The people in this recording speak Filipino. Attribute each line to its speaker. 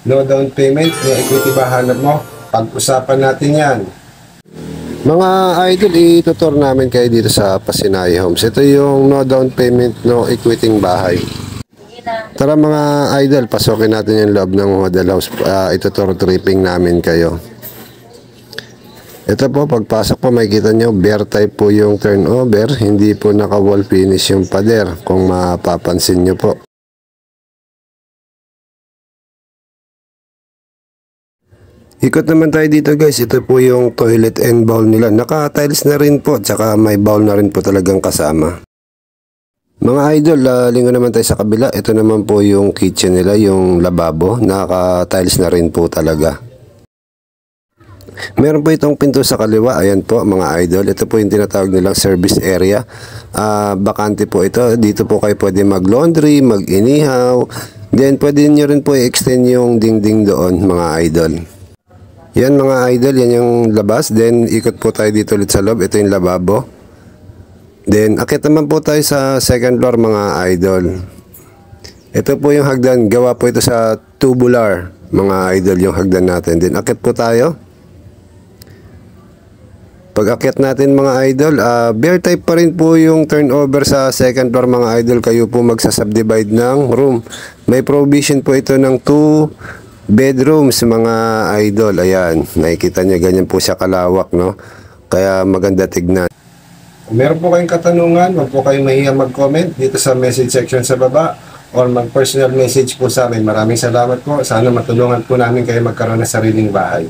Speaker 1: No down payment, no equity ba hanap mo? Pag-usapan natin yan. Mga idol, itutur namin kayo dito sa Pasinay Homes. Ito yung no down payment, no equity bahay. Tara mga idol, pasokin natin yung loob ng model house. Itutur tripping namin kayo. Ito po, pagpasok po makikita nyo, bare type po yung turnover. Hindi po naka wall finish yung pader, kung mapapansin nyo po. Ikot naman tayo dito guys, ito po yung toilet and bowl nila. Naka-tiles na rin po, tsaka may bowl na rin po talagang kasama. Mga idol, lingon naman tayo sa kabila. Ito naman po yung kitchen nila, yung lababo. Naka-tiles na rin po talaga. Meron po itong pinto sa kaliwa. Ayan po mga idol, ito po yung tinatawag nilang service area. Bakante po ito. Dito po kayo pwede mag-laundry, mag-inihaw. Then pwede nyo rin po i-extend yung dingding doon mga idol. Yan mga idol, yan yung labas. Then ikot po tayo dito ulit sa loob. Ito yung lababo. Then akit naman po tayo sa second floor mga idol. Ito po yung hagdan. Gawa po ito sa tubular mga idol yung hagdan natin. Then akit po tayo. Pag akit natin mga idol, bare type pa rin po yung turnover sa second floor mga idol. Kayo po magsasubdivide ng room. May provision po ito ng 2 bedrooms mga idol. Ayan, nakikita nyo ganyan po siya kalawak, no? Kaya maganda tignan. Kung meron po kayong katanungan, huwag po kayong mahiya mag-comment dito sa message section sa baba or mag-personal message po sa amin. Maraming salamat po. Sana matulungan po namin kayo magkaroon ng sariling bahay.